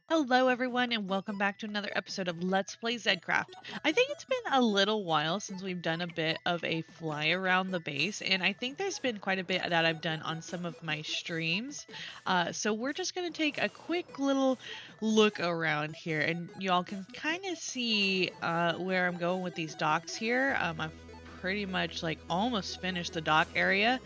Hello, everyone, and welcome back to another episode of Let's Play Zedcraft. I think it's been a little while since we've done a bit of a fly around the base, and I think there's been quite a bit that I've done on some of my streams. So we're just going to take a quick little look around here, and y'all can kind of see where I'm going with these docks here. I've pretty much like almost finished the dock area,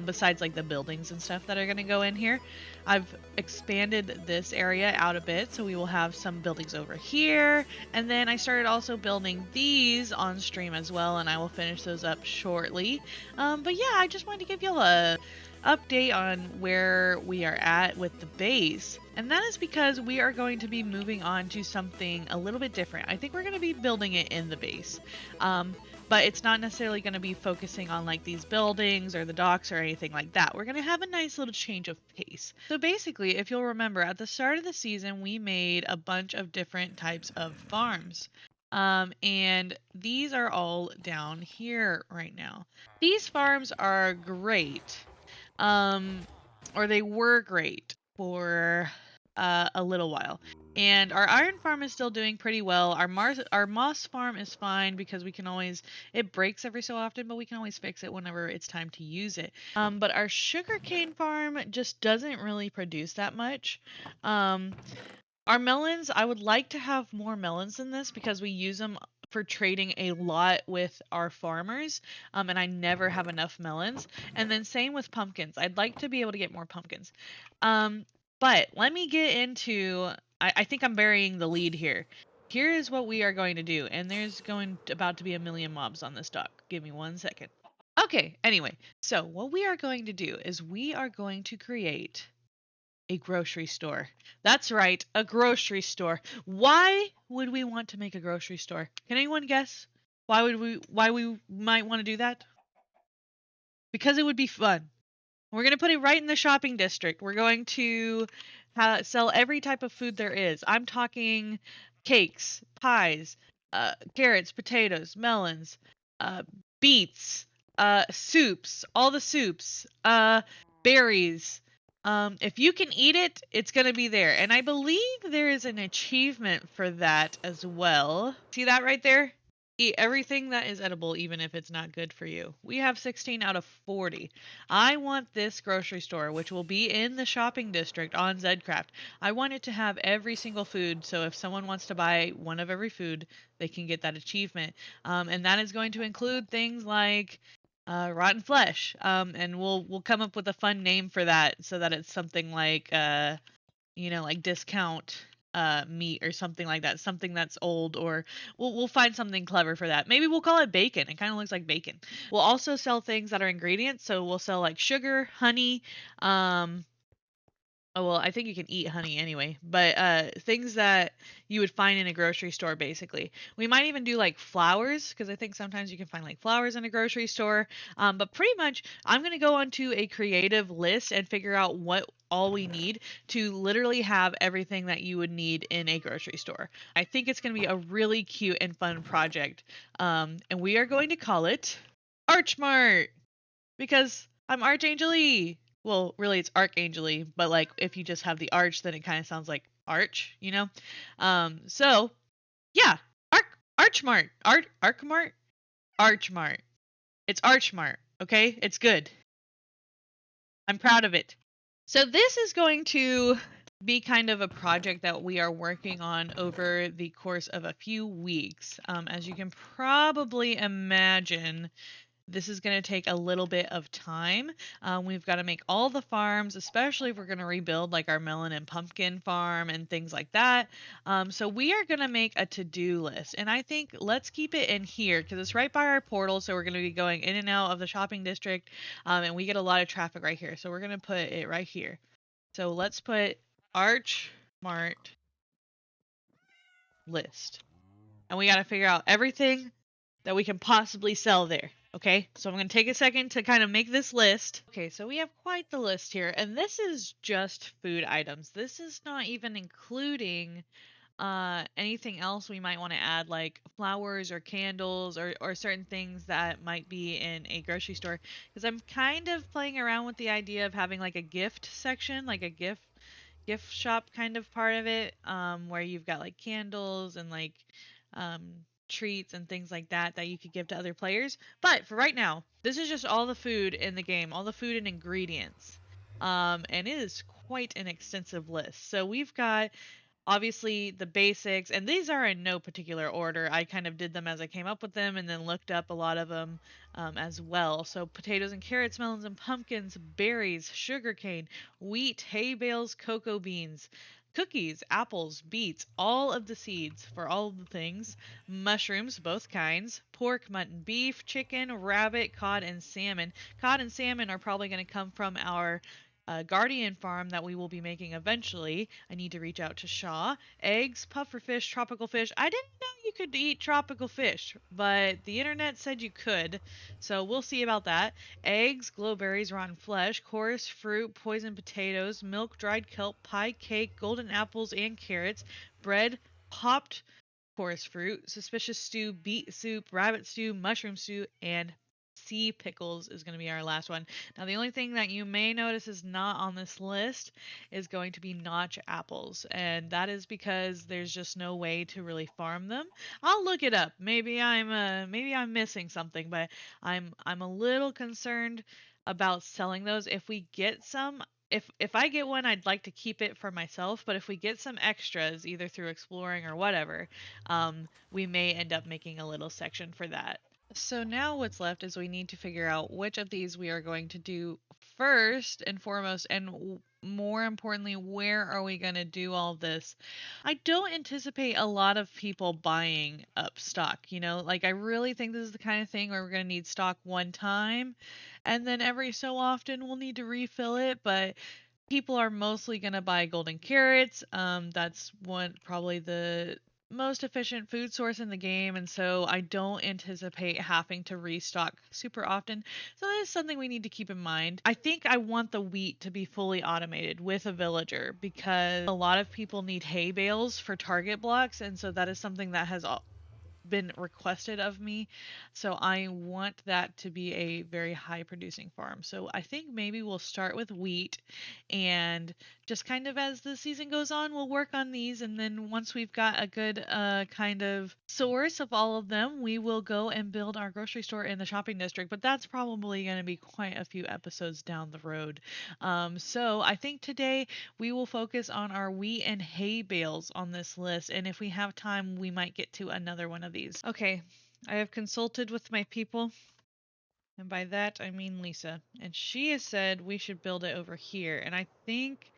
besides like the buildings and stuff that are going to go in here. I've expanded this area out a bit, so we will have some buildings over here, and then I started also building these on stream as well, and I will finish those up shortly. But yeah, I just wanted to give y'all a update on where we are at with the base, and that is because we are going to be moving on to something a little bit different. I think we're going to be building it in the base. But it's not necessarily going to be focusing on like these buildings or the docks or anything like that. We're going to have a nice little change of pace. So basically, if you'll remember, at the start of the season, we made a bunch of different types of farms. And these are all down here right now. These farms are great. Or they were great for a little while. And our iron farm is still doing pretty well. Our moss farm is fine because we can always, it breaks every so often, but we can always fix it whenever it's time to use it. But our sugarcane farm just doesn't really produce that much. Our melons, I would like to have more melons than this because we use them for trading a lot with our farmers, and I never have enough melons. And then same with pumpkins. I'd like to be able to get more pumpkins. But let me get into, I think I'm burying the lead here. Here is what we are going to do, and there's about to be a million mobs on this dock. Give me 1 second. Okay, anyway, so what we are going to do is we are going to create a grocery store. That's right, a grocery store. Why would we want to make a grocery store? Can anyone guess why we might want to do that? Because it would be fun. We're going to put it right in the shopping district. We're going to sell every type of food there is. I'm talking cakes, pies, carrots, potatoes, melons, uh, beets, soups, all the soups, berries. If you can eat it, it's going to be there. And I believe there is an achievement for that as well. See that right there? Eat everything that is edible, even if it's not good for you. We have 16 out of 40. I want this grocery store, which will be in the shopping district on Zedcraft. I want it to have every single food, so if someone wants to buy one of every food, they can get that achievement. And that is going to include things like rotten flesh. And we'll come up with a fun name for that, so that it's something like like discount meat or something like that, something that's old, or we'll find something clever for that. Maybe we'll call it bacon. It kind of looks like bacon. We'll also sell things that are ingredients, so we'll sell like sugar, honey, oh, well, I think you can eat honey anyway, but things that you would find in a grocery store, basically. We might even do like flowers, because I think sometimes you can find like flowers in a grocery store. But pretty much, I'm going to go onto a creative list and figure out what all we need to literally have everything that you would need in a grocery store. I think it's going to be a really cute and fun project. And we are going to call it ArchMart, because I'm Archangel E. Well, really, it's Archangel, but like if you just have the arch, then it kind of sounds like arch, you know. So yeah, ArchMart, ArchMart. It's ArchMart. Okay, it's good. I'm proud of it. So this is going to be kind of a project that we are working on over the course of a few weeks. As you can probably imagine, this is going to take a little bit of time. We've got to make all the farms, especially if we're going to rebuild like our melon and pumpkin farm and things like that. So we are going to make a to-do list. And I think let's keep it in here because it's right by our portal. So we're going to be going in and out of the shopping district. And we get a lot of traffic right here. So we're going to put it right here. So let's put ArchMart list. And we got to figure out everything that we can possibly sell there. Okay, so I'm going to take a second to kind of make this list. Okay, so we have quite the list here, and this is just food items. This is not even including anything else we might want to add, like flowers or candles or certain things that might be in a grocery store. Because I'm kind of playing around with the idea of having like a gift section, like a gift gift shop kind of part of it, where you've got like candles and like um, treats and things like that that you could give to other players. But for right now, this is just all the food in the game, all the food and ingredients. And it is quite an extensive list. So we've got obviously the basics, and these are in no particular order. I kind of did them as I came up with them and then looked up a lot of them as well. So potatoes and carrots, melons and pumpkins, berries, sugarcane, wheat, hay bales, cocoa beans, cookies, apples, beets, all of the seeds for all of the things, mushrooms, both kinds, pork, mutton, beef, chicken, rabbit, cod, and salmon. Cod and salmon are probably going to come from our Guardian farm that we will be making eventually. I need to reach out to Shaw. Eggs, pufferfish, tropical fish. I didn't know you could eat tropical fish, but the internet said you could, so we'll see about that. Eggs, glowberries, rotten flesh, chorus fruit, poison potatoes, milk, dried kelp, pie cake, golden apples and carrots, bread, popped chorus fruit, suspicious stew, beet soup, rabbit stew, mushroom stew, and sea pickles is going to be our last one. Now, the only thing that you may notice is not on this list is going to be notch apples, and that is because there's just no way to really farm them. I'll look it up. Maybe I'm missing something, but I'm a little concerned about selling those. If we get some, if I get one, I'd like to keep it for myself, but if we get some extras, either through exploring or whatever, we may end up making a little section for that. So now what's left is we need to figure out which of these we are going to do first and foremost, and more importantly, where are we going to do all this? I don't anticipate a lot of people buying up stock, like I really think this is the kind of thing where we're going to need stock one time, and then every so often we'll need to refill it, but people are mostly going to buy golden carrots. That's one probably the most efficient food source in the game, and so I don't anticipate having to restock super often. So that is something we need to keep in mind. I think I want the wheat to be fully automated with a villager because a lot of people need hay bales for target blocks, and so that is something that has been requested of me. So I want that to be a very high producing farm. So I think maybe we'll start with wheat and just kind of as the season goes on, we'll work on these. And then once we've got a good kind of source of all of them, we will go and build our grocery store in the shopping district. But that's probably going to be quite a few episodes down the road. So I think today we will focus on our wheat and hay bales on this list. And if we have time, we might get to another one of these. Okay, I have consulted with my people, and by that I mean Lisa, and she has said we should build it over here. And I think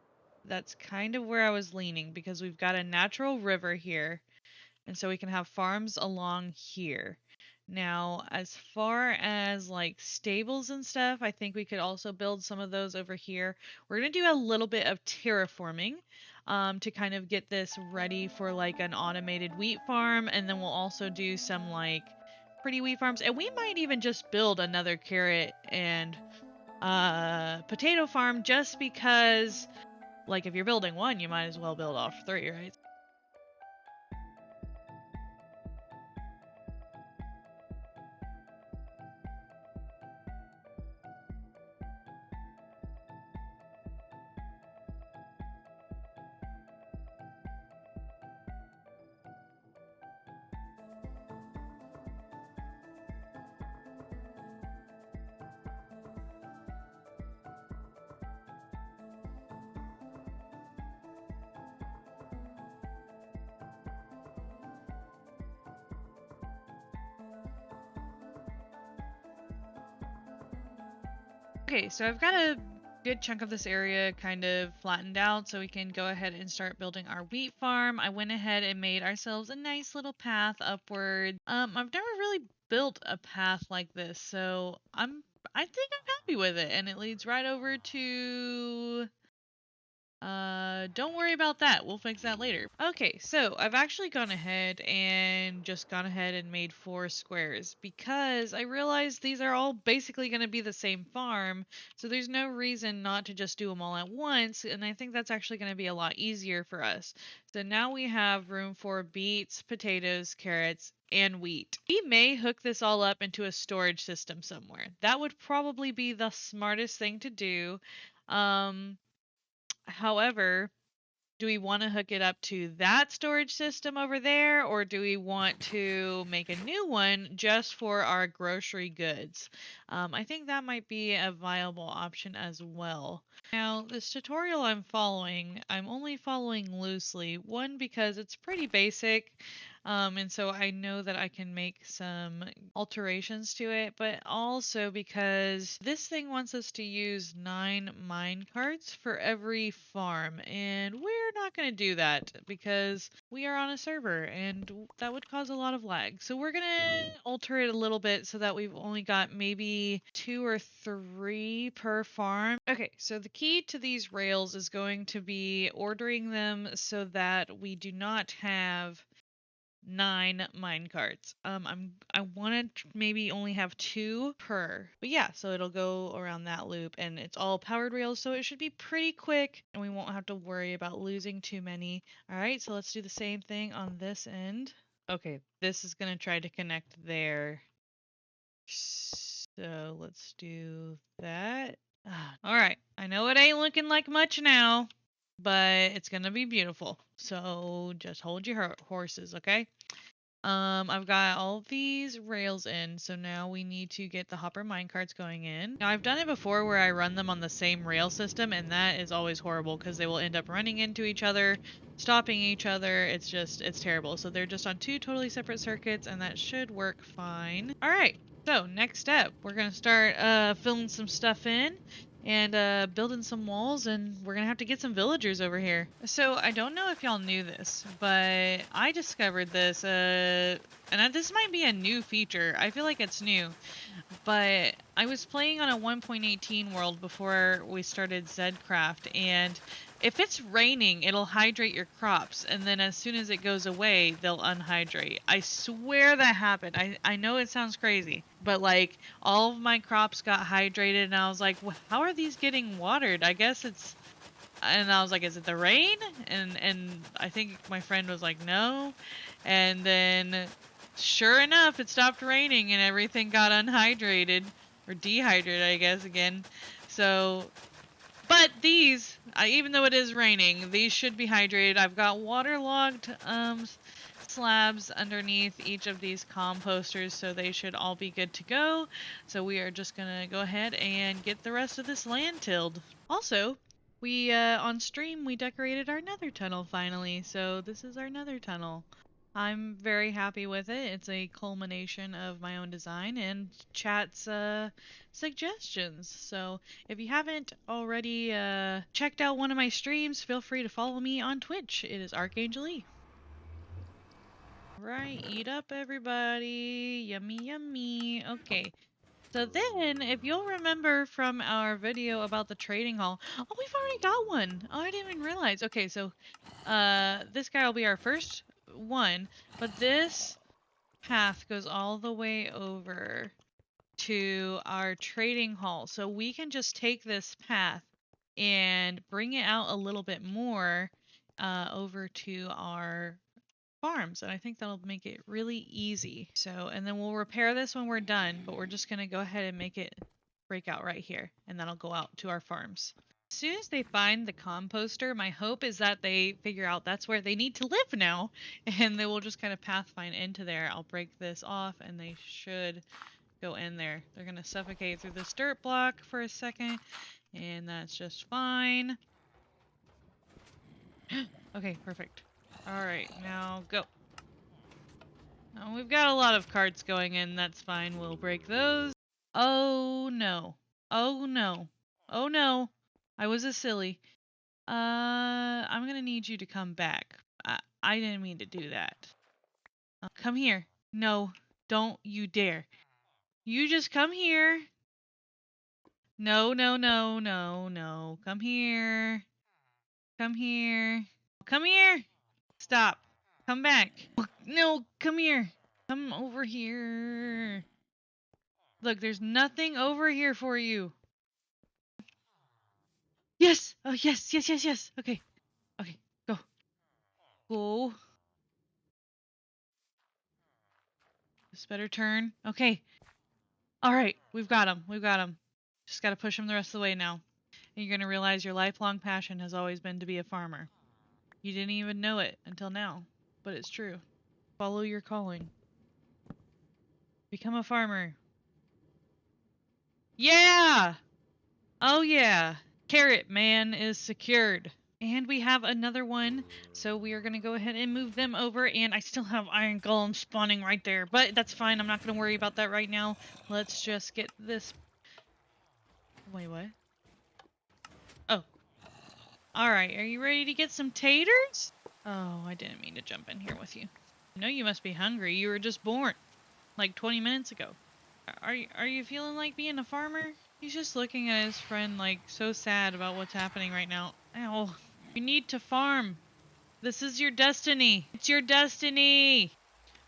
that's kind of where I was leaning because we've got a natural river here, and so we can have farms along here. Now, as far as like stables and stuff, I think we could also build some of those over here. We're going to do a little bit of terraforming to kind of get this ready for like an automated wheat farm, and then we'll also do some like pretty wheat farms, and we might even just build another carrot and potato farm just because like if you're building one, you might as well build all three, right? Okay, so I've got a good chunk of this area kind of flattened out so we can go ahead and start building our wheat farm. I went ahead and made ourselves a nice little path upward. I've never really built a path like this, so I think I'm happy with it, and it leads right over to don't worry about that. We'll fix that later. Okay, so I've actually gone ahead and made 4 squares because I realized these are all basically going to be the same farm, so there's no reason not to just do them all at once, and I think that's actually going to be a lot easier for us. So now we have room for beets, potatoes, carrots, and wheat. We may hook this all up into a storage system somewhere. That would probably be the smartest thing to do. However, Do we want to hook it up to that storage system over there, or do we want to make a new one just for our grocery goods? I think that might be a viable option as well. Now, this tutorial I'm only following loosely. One, because it's pretty basic, and so I know that I can make some alterations to it, but also because this thing wants us to use 9 mine carts for every farm, and we're not going to do that because we are on a server and that would cause a lot of lag. So we're going to alter it a little bit so that we've only got maybe 2 or 3 per farm. Okay, so the key to these rails is going to be ordering them so that we do not have 9 mine carts. I want to maybe only have 2 per. But yeah, so it'll go around that loop and it's all powered rails, so it should be pretty quick and we won't have to worry about losing too many. All right, so let's do the same thing on this end. Okay, this is going to try to connect there. So let's do that. All right, I know it ain't looking like much now, but it's going to be beautiful. So just hold your horses, okay? I've got all these rails in, so now we need to get the hopper minecarts going in. Now, I've done it before where I run them on the same rail system, and that is always horrible because they will end up running into each other, stopping each other. It's terrible. So they're just on 2 totally separate circuits, and that should work fine. All right, so next step, we're going to start filling some stuff in and building some walls, and we're gonna have to get some villagers over here. So I don't know if y'all knew this, but I discovered this, and this might be a new feature. I feel like it's new, but I was playing on a 1.18 world before we started Zedcraft, and if it's raining, it'll hydrate your crops, and then as soon as it goes away, they'll unhydrate. I swear that happened. I know it sounds crazy, but like all of my crops got hydrated, and I was like, well, how are these getting watered? I guess it's, and I was like, is it the rain? And I think my friend was like, no, and then sure enough, it stopped raining and everything got unhydrated or dehydrated, I guess again. So. But these, even though it is raining, these should be hydrated. I've got waterlogged slabs underneath each of these composters, so they should all be good to go. So we are just going to go ahead and get the rest of this land tilled. Also, we, on stream, we decorated our Nether Tunnel finally. So this is our Nether Tunnel. I'm very happy with it. It's a culmination of my own design and chat's suggestions. So if you haven't already checked out one of my streams, feel free to follow me on Twitch. It is Archangel E. Right, eat up everybody. Yummy, yummy. Okay. So then, if you'll remember from our video about the trading hall, oh, we've already got one. Oh, I didn't even realize. Okay, so this guy will be our first one, but this path goes all the way over to our trading hall. So we can just take this path and bring it out a little bit more over to our farms, and I think that'll make it really easy. So, and then we'll repair this when we're done, but we're just gonna go ahead and make it break out right here, and that'll go out to our farms. As soon as they find the composter, my hope is that they figure out that's where they need to live now, and they will just kind of pathfind into there. I'll break this off, and they should go in there. They're gonna suffocate through this dirt block for a second, and that's just fine. Okay, perfect. Alright, now go. Now we've got a lot of carts going in, that's fine, we'll break those. Oh no. Oh no. Oh no. I was a silly. I'm gonna need you to come back. I didn't mean to do that. Come here. No, don't you dare. You just come here. No, no, no, no, no. Come here. Come here. Come here. Stop. Come back. No, come here. Come over here. Look, there's nothing over here for you. Yes! Oh, yes, yes, yes, yes. Okay. Okay, go. Go. This better turn. Okay. Alright, we've got him. We've got him. Just gotta push him the rest of the way now. And you're gonna realize your lifelong passion has always been to be a farmer. You didn't even know it until now, but it's true. Follow your calling. Become a farmer. Yeah! Oh yeah! Carrot Man is secured. And we have another one, so we are going to go ahead and move them over, and I still have iron golems spawning right there, but that's fine. I'm not going to worry about that right now. Let's just get this... Wait, what? Oh. Alright, are you ready to get some taters? Oh, I didn't mean to jump in here with you. I know you must be hungry. You were just born, like 20 minutes ago. Are you feeling like being a farmer? He's just looking at his friend like so sad about what's happening right now. Ow. You need to farm. This is your destiny. It's your destiny.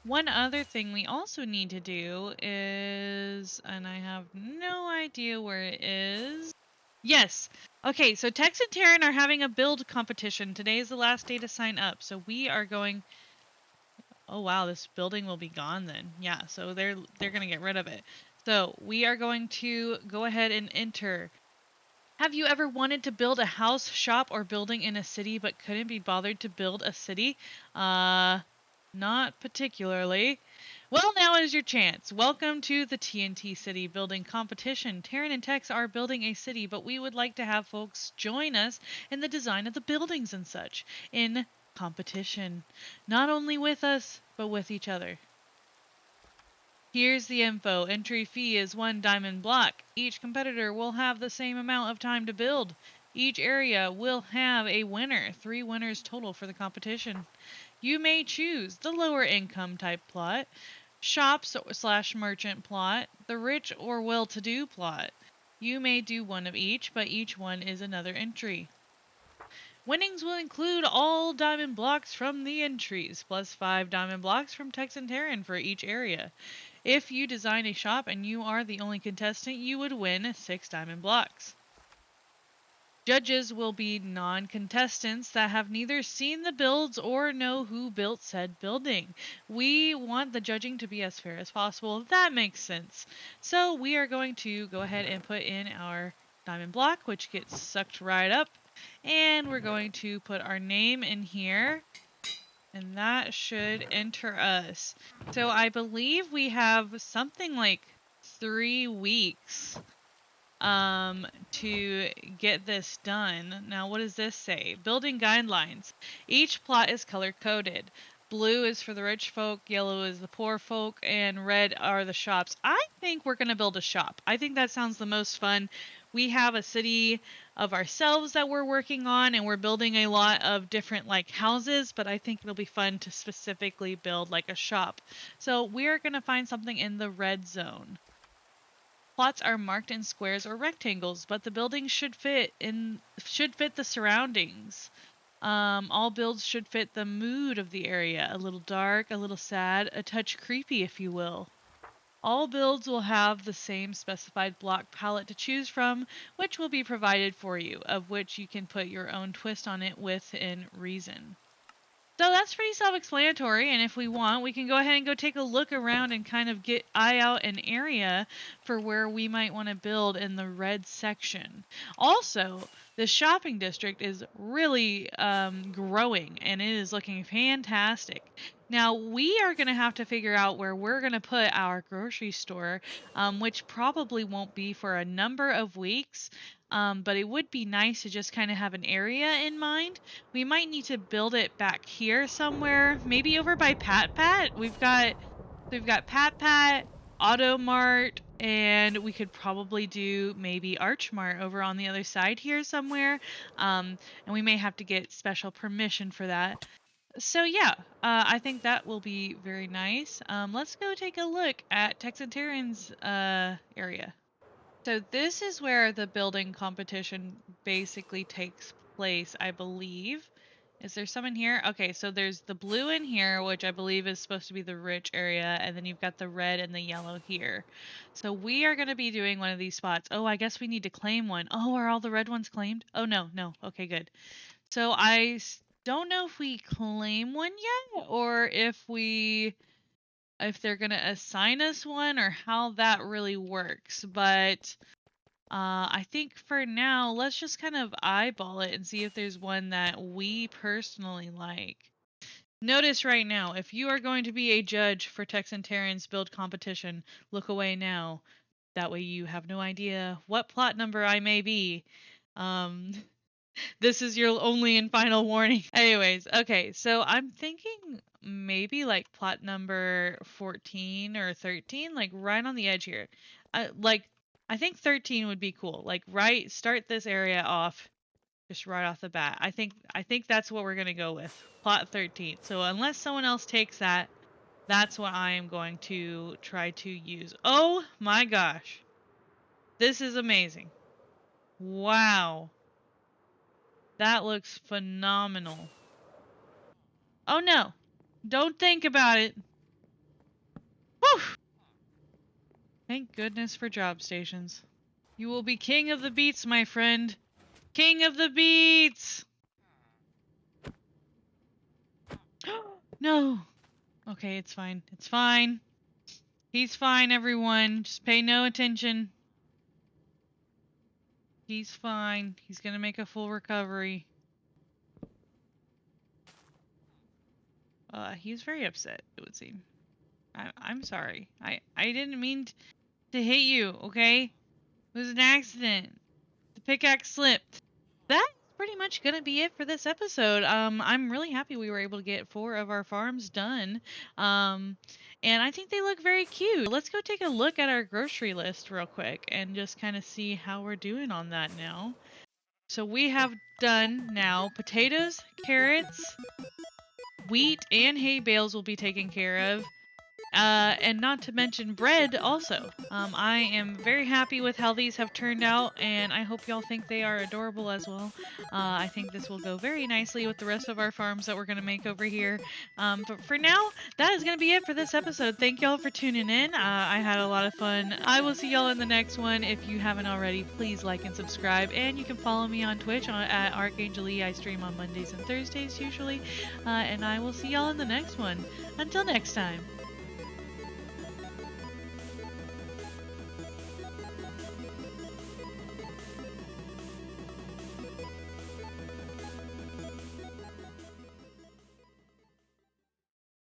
One other thing we also need to do is, and I have no idea where it is. Yes. Okay, so Tex and Taryn are having a build competition. Today is the last day to sign up. So we are going... Oh wow, this building will be gone then. Yeah, so they're going to get rid of it. So we are going to go ahead and enter. Have you ever wanted to build a house, shop, or building in a city but couldn't be bothered to build a city? Not particularly. Well, now is your chance. Welcome to the TNT City Building Competition. Taryn and Tex are building a city, but we would like to have folks join us in the design of the buildings and such. In competition. Not only with us, but with each other. Here's the info. Entry fee is 1 diamond block. Each competitor will have the same amount of time to build. Each area will have a winner. 3 winners total for the competition. You may choose the lower income type plot, shops/merchant plot, the rich or well-to-do plot. You may do one of each, but each one is another entry. Winnings will include all diamond blocks from the entries, plus 5 diamond blocks from Tex and Terran for each area. If you design a shop and you are the only contestant, you would win 6 diamond blocks. Judges will be non-contestants that have neither seen the builds or know who built said building. We want the judging to be as fair as possible. That makes sense. So we are going to go ahead and put in our diamond block, which gets sucked right up. And we're going to put our name in here. And that should enter us. So I believe we have something like 3 weeks to get this done. Now, what does this say? Building guidelines. Each plot is color coded. Blue is for the rich folk, yellow is the poor folk, and red are the shops. I think we're going to build a shop. I think that sounds the most fun. We have a city of ourselves that we're working on, and we're building a lot of different like houses, but I think it'll be fun to specifically build like a shop. So we're going to find something in the red zone. Plots are marked in squares or rectangles, but the building should fit the surroundings. All builds should fit the mood of the area. A little dark, a little sad, a touch creepy, if you will. All builds will have the same specified block palette to choose from, which will be provided for you, of which you can put your own twist on it within reason. So that's pretty self-explanatory, and if we want, we can go ahead and go take a look around and kind of eye out an area for where we might want to build in the red section. Also, the shopping district is really growing, and it is looking fantastic. Now, we are going to have to figure out where we're going to put our grocery store, which probably won't be for a number of weeks. But it would be nice to just kind of have an area in mind. We might need to build it back here somewhere, maybe over by Pat Pat. We've got Pat Pat, AutoMart, and we could probably do maybe ArchMart over on the other side here somewhere. And we may have to get special permission for that. So yeah, I think that will be very nice. Let's go take a look at Tex and Terran's area. So this is where the building competition basically takes place, I believe. Is there some in here? Okay, so there's the blue in here, which I believe is supposed to be the rich area, and then you've got the red and the yellow here. So we are going to be doing one of these spots. Oh, I guess we need to claim one. Oh, are all the red ones claimed? Oh, no. Okay, good. So I don't know if we claim one yet, or if they're going to assign us one, or how that really works, but I think for now, let's just kind of eyeball it and see if there's one that we personally like. Notice right now, if you are going to be a judge for Tex and Terran's build competition, look away now. That way you have no idea what plot number I may be. Um, this is your only and final warning. Anyways, okay, so I'm thinking maybe like plot number 14 or 13, like right on the edge here. I think 13 would be cool. Like start this area off just right off the bat. I think that's what we're gonna go with. Plot 13. So unless someone else takes that, that's what I am going to try to use. Oh my gosh. This is amazing. Wow. That looks phenomenal. Oh no. Don't think about it. Whew. Thank goodness for job stations. You will be king of the beats, my friend. King of the beats! No. Okay, it's fine. It's fine. He's fine, everyone. Just pay no attention. He's fine. He's gonna make a full recovery. He's very upset, it would seem. I'm sorry. I didn't mean to hit you, okay? It was an accident. The pickaxe slipped. That's pretty much gonna be it for this episode. I'm really happy we were able to get 4 of our farms done. And I think they look very cute. Let's go take a look at our grocery list real quick and just kind of see how we're doing on that now. So we have done now potatoes, carrots, wheat, and hay bales will be taken care of. And not to mention bread also. I am very happy with how these have turned out, and I hope y'all think they are adorable as well. I think this will go very nicely with the rest of our farms that we're going to make over here. But for now, that is going to be it for this episode. Thank y'all for tuning in. I had a lot of fun. I will see y'all in the next one. If you haven't already, please like and subscribe, and you can follow me on Twitch at Archangel E. I stream on Mondays and Thursdays usually, and I will see y'all in the next one. Until next time.